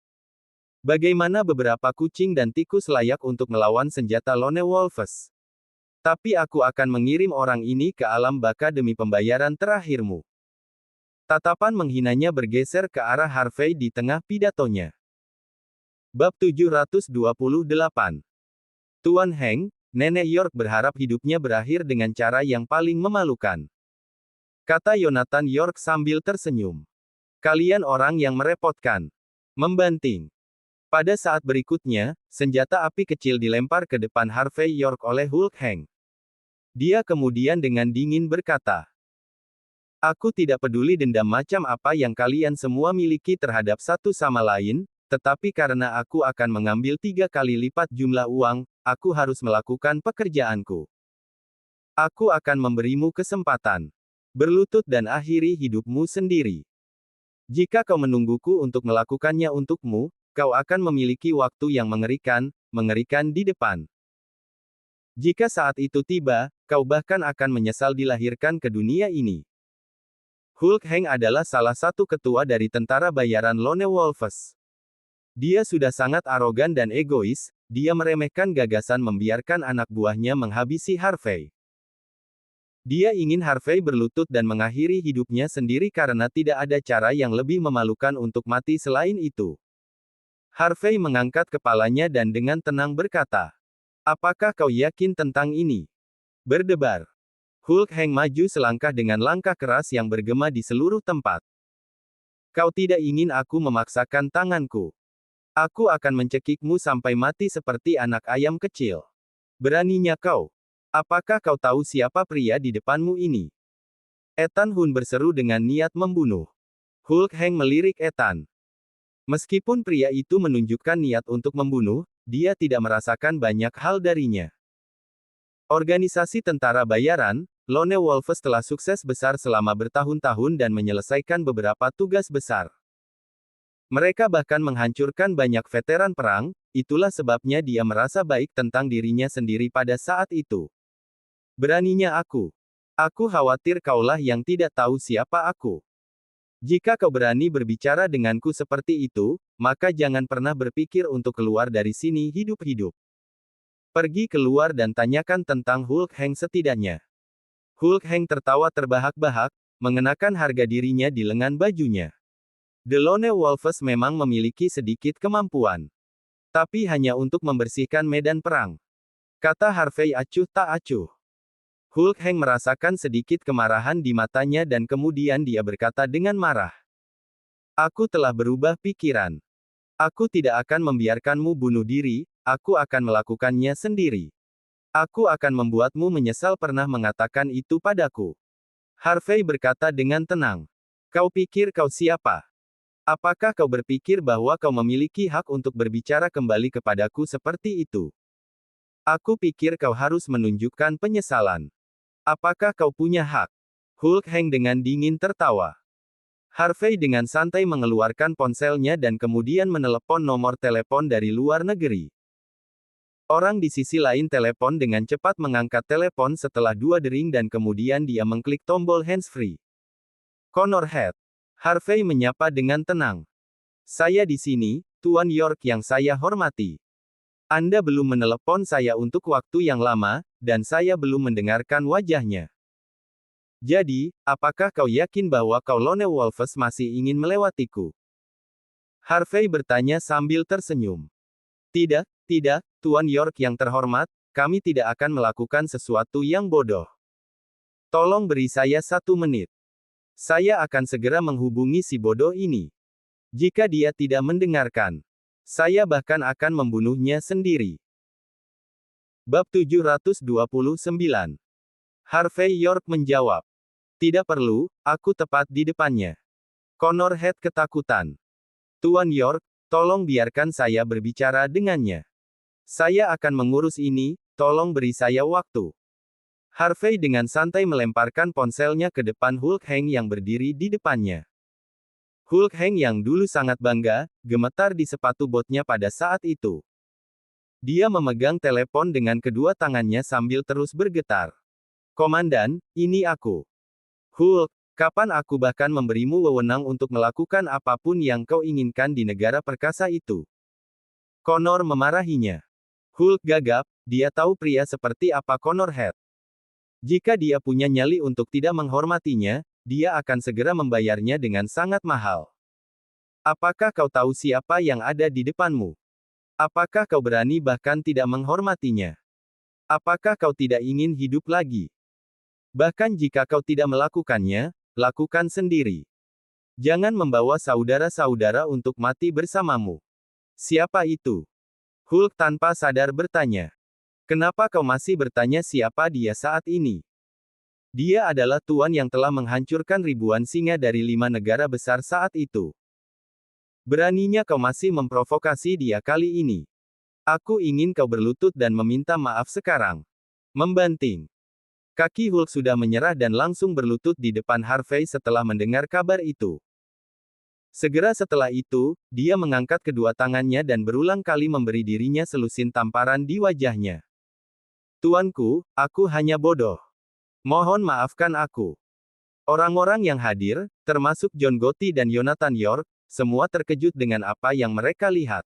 Speaker 2: Bagaimana beberapa kucing dan tikus layak untuk melawan senjata Lone Wolves? Tapi aku akan mengirim orang ini ke alam baka demi pembayaran terakhirmu. Tatapan menghinanya bergeser ke arah Harvey di tengah pidatonya. Bab 728. Tuan Heng, Nenek York berharap hidupnya berakhir dengan cara yang paling memalukan. Kata Yonatan York sambil tersenyum. Kalian orang yang merepotkan. Membanting. Pada saat berikutnya, senjata api kecil dilempar ke depan Harvey York oleh Hulk Heng. Dia kemudian dengan dingin berkata, Aku tidak peduli dendam macam apa yang kalian semua miliki terhadap satu sama lain, tetapi karena aku akan mengambil 3 kali lipat jumlah uang, aku harus melakukan pekerjaanku. Aku akan memberimu kesempatan berlutut dan akhiri hidupmu sendiri. Jika kau menungguku untuk melakukannya untukmu, kau akan memiliki waktu yang mengerikan, mengerikan di depan. Jika saat itu tiba, kau bahkan akan menyesal dilahirkan ke dunia ini. Hulk Heng adalah salah satu ketua dari tentara bayaran Lone Wolves. Dia sudah sangat arogan dan egois, dia meremehkan gagasan membiarkan anak buahnya menghabisi Harvey. Dia ingin Harvey berlutut dan mengakhiri hidupnya sendiri karena tidak ada cara yang lebih memalukan untuk mati selain itu. Harvey mengangkat kepalanya dan dengan tenang berkata, "Apakah kau yakin tentang ini?" Berdebar. Hulk Heng maju selangkah dengan langkah keras yang bergema di seluruh tempat. "Kau tidak ingin aku memaksakan tanganku. Aku akan mencekikmu sampai mati seperti anak ayam kecil. Beraninya kau? Apakah kau tahu siapa pria di depanmu ini?" Ethan Hun berseru dengan niat membunuh. Hulk Heng melirik Ethan. Meskipun pria itu menunjukkan niat untuk membunuh, dia tidak merasakan banyak hal darinya. Organisasi tentara bayaran, Lone Wolves telah sukses besar selama bertahun-tahun dan menyelesaikan beberapa tugas besar. Mereka bahkan menghancurkan banyak veteran perang, itulah sebabnya dia merasa baik tentang dirinya sendiri pada saat itu. Beraninya aku. Aku khawatir kaulah yang tidak tahu siapa aku. Jika kau berani berbicara denganku seperti itu, maka jangan pernah berpikir untuk keluar dari sini hidup-hidup. Pergi keluar dan tanyakan tentang Hulk Heng setidaknya. Hulk Heng tertawa terbahak-bahak, mengenakan harga dirinya di lengan bajunya. The Lone Wolves memang memiliki sedikit kemampuan. Tapi hanya untuk membersihkan medan perang. Kata Harvey acuh tak acuh. Hulk Heng merasakan sedikit kemarahan di matanya dan kemudian dia berkata dengan marah. Aku telah berubah pikiran. Aku tidak akan membiarkanmu bunuh diri, aku akan melakukannya sendiri. Aku akan membuatmu menyesal pernah mengatakan itu padaku. Harvey berkata dengan tenang. Kau pikir kau siapa? Apakah kau berpikir bahwa kau memiliki hak untuk berbicara kembali kepadaku seperti itu? Aku pikir kau harus menunjukkan penyesalan. Apakah kau punya hak? Hulk Heng dengan dingin tertawa. Harvey dengan santai mengeluarkan ponselnya dan kemudian menelepon nomor telepon dari luar negeri. Orang di sisi lain telepon dengan cepat mengangkat telepon setelah 2 dering dan kemudian dia mengklik tombol handsfree. Connor Head. Harvey menyapa dengan tenang. Saya di sini, Tuan York yang saya hormati. Anda belum menelepon saya untuk waktu yang lama, dan saya belum mendengarkan wajahnya. Jadi, apakah kau yakin bahwa kau Lone Wolves masih ingin melewatiku? Harvey bertanya sambil tersenyum. Tidak, tidak, Tuan York yang terhormat, kami tidak akan melakukan sesuatu yang bodoh. Tolong beri saya 1 menit. Saya akan segera menghubungi si bodoh ini. Jika dia tidak mendengarkan, saya bahkan akan membunuhnya sendiri. Bab 729. Harvey York menjawab. Tidak perlu, aku tepat di depannya. Connor Head ketakutan. Tuan York, tolong biarkan saya berbicara dengannya. Saya akan mengurus ini, tolong beri saya waktu. Harvey dengan santai melemparkan ponselnya ke depan Hulk Heng yang berdiri di depannya. Hulk Heng yang dulu sangat bangga, gemetar di sepatu botnya pada saat itu. Dia memegang telepon dengan kedua tangannya sambil terus bergetar. Komandan, ini aku. Hulk, kapan aku bahkan memberimu wewenang untuk melakukan apapun yang kau inginkan di negara perkasa itu? Connor memarahinya. Hulk gagap, dia tahu pria seperti apa Connor Head. Jika dia punya nyali untuk tidak menghormatinya, dia akan segera membayarnya dengan sangat mahal. Apakah kau tahu siapa yang ada di depanmu? Apakah kau berani bahkan tidak menghormatinya? Apakah kau tidak ingin hidup lagi? Bahkan jika kau tidak melakukannya, lakukan sendiri. Jangan membawa saudara-saudara untuk mati bersamamu. Siapa itu? Hulk tanpa sadar bertanya. Kenapa kau masih bertanya siapa dia saat ini? Dia adalah tuan yang telah menghancurkan ribuan singa dari 5 negara besar saat itu. Beraninya kau masih memprovokasi dia kali ini. Aku ingin kau berlutut dan meminta maaf sekarang. Membanting. Kaki Hulk sudah menyerah dan langsung berlutut di depan Harvey setelah mendengar kabar itu. Segera setelah itu, dia mengangkat kedua tangannya dan berulang kali memberi dirinya selusin tamparan di wajahnya. Tuanku, aku hanya bodoh. Mohon maafkan aku. Orang-orang yang hadir, termasuk John Gotti dan Jonathan York, semua terkejut dengan apa yang mereka lihat.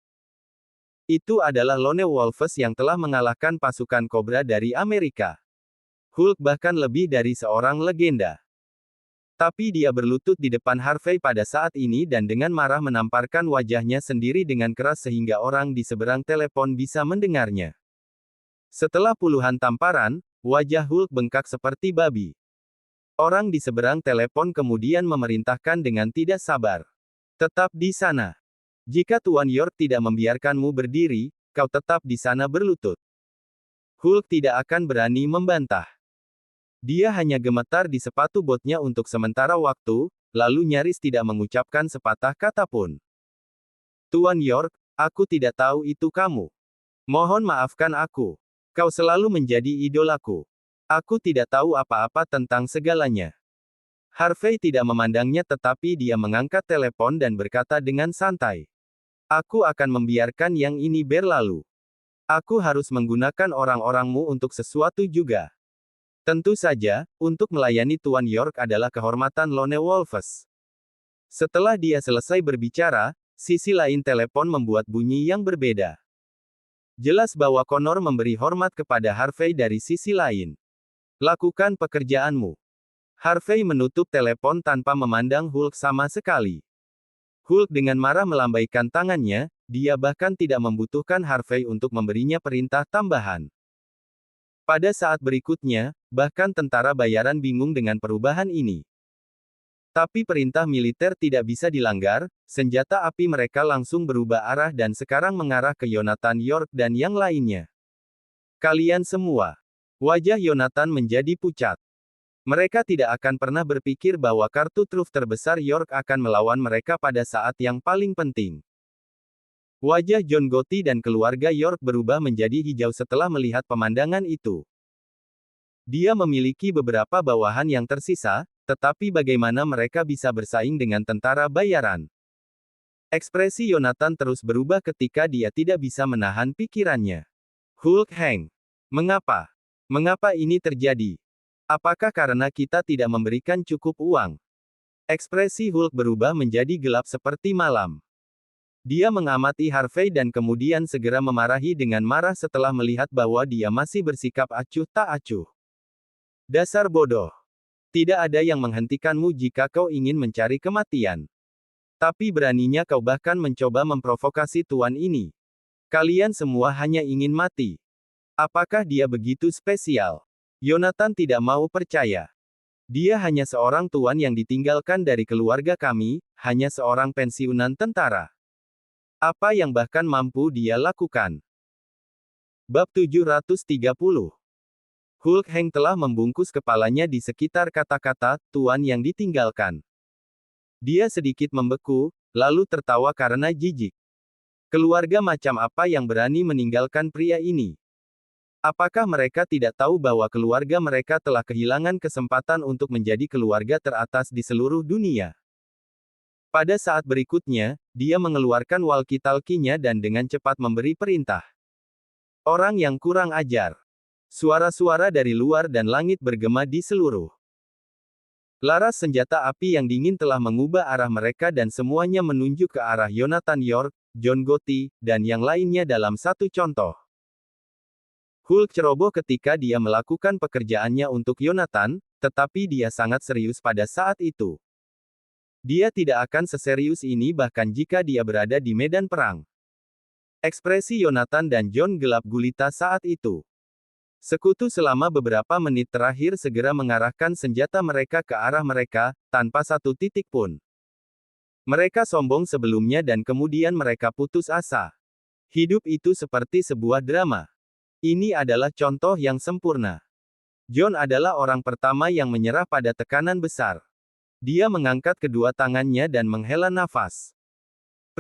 Speaker 2: Itu adalah Lone Wolves yang telah mengalahkan pasukan Cobra dari Amerika. Hulk bahkan lebih dari seorang legenda. Tapi dia berlutut di depan Harvey pada saat ini dan dengan marah menamparkan wajahnya sendiri dengan keras sehingga orang di seberang telepon bisa mendengarnya. Setelah puluhan tamparan, wajah Hulk bengkak seperti babi. Orang di seberang telepon kemudian memerintahkan dengan tidak sabar. Tetap di sana. Jika Tuan York tidak membiarkanmu berdiri, kau tetap di sana berlutut. Hulk tidak akan berani membantah. Dia hanya gemetar di sepatu botnya untuk sementara waktu, lalu nyaris tidak mengucapkan sepatah kata pun. Tuan York, aku tidak tahu itu kamu. Mohon maafkan aku. Kau selalu menjadi idolaku. Aku tidak tahu apa-apa tentang segalanya. Harvey tidak memandangnya tetapi dia mengangkat telepon dan berkata dengan santai. Aku akan membiarkan yang ini berlalu. Aku harus menggunakan orang-orangmu untuk sesuatu juga. Tentu saja, untuk melayani Tuan York adalah kehormatan Lone Wolves. Setelah dia selesai berbicara, sisi lain telepon membuat bunyi yang berbeda. Jelas bahwa Connor memberi hormat kepada Harvey dari sisi lain. Lakukan pekerjaanmu. Harvey menutup telepon tanpa memandang Hulk sama sekali. Hulk dengan marah melambaikan tangannya, dia bahkan tidak membutuhkan Harvey untuk memberinya perintah tambahan. Pada saat berikutnya, bahkan tentara bayaran bingung dengan perubahan ini. Tapi perintah militer tidak bisa dilanggar, senjata api mereka langsung berubah arah dan sekarang mengarah ke Jonathan York dan yang lainnya. Kalian semua. Wajah Jonathan menjadi pucat. Mereka tidak akan pernah berpikir bahwa kartu truf terbesar York akan melawan mereka pada saat yang paling penting. Wajah John Gotti dan keluarga York berubah menjadi hijau setelah melihat pemandangan itu. Dia memiliki beberapa bawahan yang tersisa, tetapi bagaimana mereka bisa bersaing dengan tentara bayaran? Ekspresi Jonathan terus berubah ketika dia tidak bisa menahan pikirannya. Hulk Heng. Mengapa? Mengapa ini terjadi? Apakah karena kita tidak memberikan cukup uang? Ekspresi Hulk berubah menjadi gelap seperti malam. Dia mengamati Harvey dan kemudian segera memarahi dengan marah setelah melihat bahwa dia masih bersikap acuh tak acuh. Dasar bodoh. Tidak ada yang menghentikanmu jika kau ingin mencari kematian. Tapi beraninya kau bahkan mencoba memprovokasi tuan ini. Kalian semua hanya ingin mati. Apakah dia begitu spesial? Jonathan tidak mau percaya. Dia hanya seorang tuan yang ditinggalkan dari keluarga kami, hanya seorang pensiunan tentara. Apa yang bahkan mampu dia lakukan? Bab 730. Hulk Heng telah membungkus kepalanya di sekitar kata-kata, tuan yang ditinggalkan. Dia sedikit membeku, lalu tertawa karena jijik. Keluarga macam apa yang berani meninggalkan pria ini? Apakah mereka tidak tahu bahwa keluarga mereka telah kehilangan kesempatan untuk menjadi keluarga teratas di seluruh dunia? Pada saat berikutnya, dia mengeluarkan walkie-talkie-nya dan dengan cepat memberi perintah. Orang yang kurang ajar. Suara-suara dari luar dan langit bergema di seluruh. Laras senjata api yang dingin telah mengubah arah mereka dan semuanya menunjuk ke arah Jonathan York, John Gotti, dan yang lainnya dalam satu contoh. Hulk ceroboh ketika dia melakukan pekerjaannya untuk Jonathan, tetapi dia sangat serius pada saat itu. Dia tidak akan seserius ini bahkan jika dia berada di medan perang. Ekspresi Jonathan dan John gelap gulita saat itu. Sekutu selama beberapa menit terakhir segera mengarahkan senjata mereka ke arah mereka, tanpa satu titik pun. Mereka sombong sebelumnya dan kemudian mereka putus asa. Hidup itu seperti sebuah drama. Ini adalah contoh yang sempurna. John adalah orang pertama yang menyerah pada tekanan besar. Dia mengangkat kedua tangannya dan menghela nafas.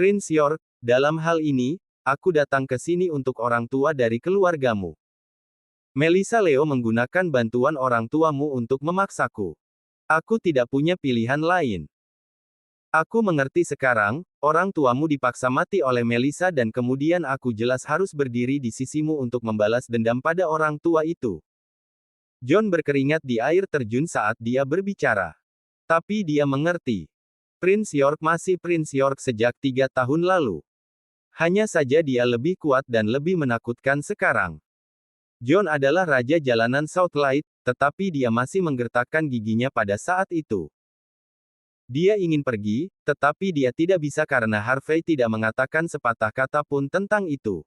Speaker 2: Prince York, dalam hal ini, aku datang ke sini untuk orang tua dari keluargamu. Melissa Leo menggunakan bantuan orang tuamu untuk memaksaku. Aku tidak punya pilihan lain. Aku mengerti sekarang, orang tuamu dipaksa mati oleh Melissa dan kemudian aku jelas harus berdiri di sisimu untuk membalas dendam pada orang tua itu. John berkeringat di air terjun saat dia berbicara. Tapi dia mengerti. Prince York masih Prince York sejak 3 tahun lalu. Hanya saja dia lebih kuat dan lebih menakutkan sekarang. John adalah raja jalanan Southlight, tetapi dia masih menggertakkan giginya pada saat itu. Dia ingin pergi, tetapi dia tidak bisa karena Harvey tidak mengatakan sepatah kata pun tentang itu.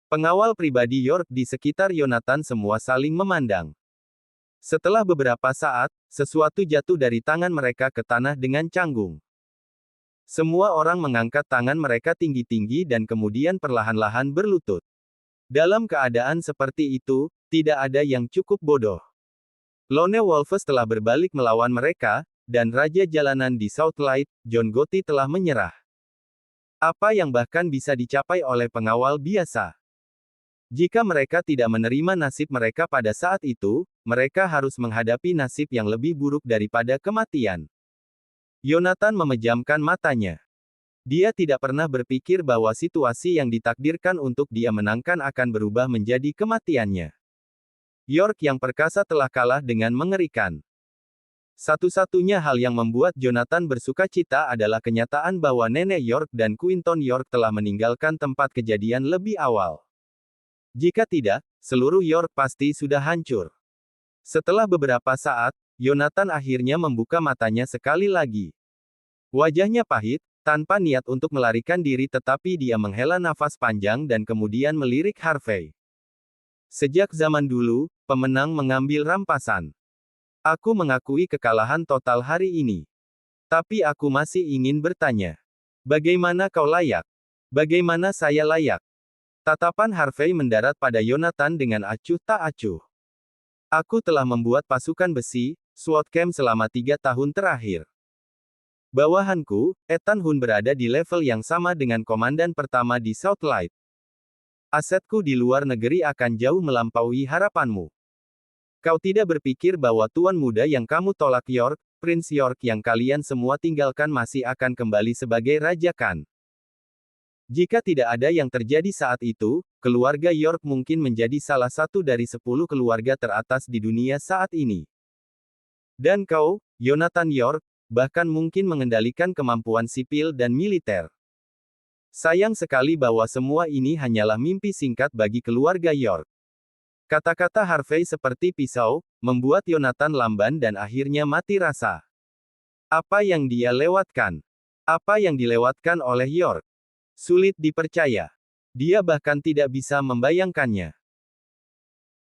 Speaker 2: Pengawal pribadi York di sekitar Yonatan semua saling memandang. Setelah beberapa saat, sesuatu jatuh dari tangan mereka ke tanah dengan canggung. Semua orang mengangkat tangan mereka tinggi-tinggi dan kemudian perlahan-lahan berlutut. Dalam keadaan seperti itu, tidak ada yang cukup bodoh. Lone Wolves telah berbalik melawan mereka, dan Raja Jalanan di Southlight, John Gotti telah menyerah. Apa yang bahkan bisa dicapai oleh pengawal biasa. Jika mereka tidak menerima nasib mereka pada saat itu, mereka harus menghadapi nasib yang lebih buruk daripada kematian. Yonatan memejamkan matanya. Dia tidak pernah berpikir bahwa situasi yang ditakdirkan untuk dia menangkan akan berubah menjadi kematiannya. York yang perkasa telah kalah dengan mengerikan. Satu-satunya hal yang membuat Jonathan bersuka cita adalah kenyataan bahwa Nenek York dan Quinton York telah meninggalkan tempat kejadian lebih awal. Jika tidak, seluruh York pasti sudah hancur. Setelah beberapa saat, Jonathan akhirnya membuka matanya sekali lagi. Wajahnya pahit, tanpa niat untuk melarikan diri tetapi dia menghela nafas panjang dan kemudian melirik Harvey. Sejak zaman dulu, pemenang mengambil rampasan. Aku mengakui kekalahan total hari ini. Tapi aku masih ingin bertanya. Bagaimana kau layak? Bagaimana saya layak? Tatapan Harvey mendarat pada Jonathan dengan acuh tak acuh. Aku telah membuat pasukan besi, SWAT camp selama 3 tahun terakhir. Bawahanku, Ethan Hunt berada di level yang sama dengan komandan pertama di Southlight. Asetku di luar negeri akan jauh melampaui harapanmu. Kau tidak berpikir bahwa tuan muda yang kamu tolak York, Prince York yang kalian semua tinggalkan masih akan kembali sebagai raja kan? Jika tidak ada yang terjadi saat itu, keluarga York mungkin menjadi salah satu dari 10 keluarga teratas di dunia saat ini. Dan kau, Jonathan York, bahkan mungkin mengendalikan kemampuan sipil dan militer. Sayang sekali bahwa semua ini hanyalah mimpi singkat bagi keluarga York. Kata-kata Harvey seperti pisau, membuat Jonathan lamban dan akhirnya mati rasa. Apa yang dia lewatkan? Apa yang dilewatkan oleh York? Sulit dipercaya. Dia bahkan tidak bisa membayangkannya.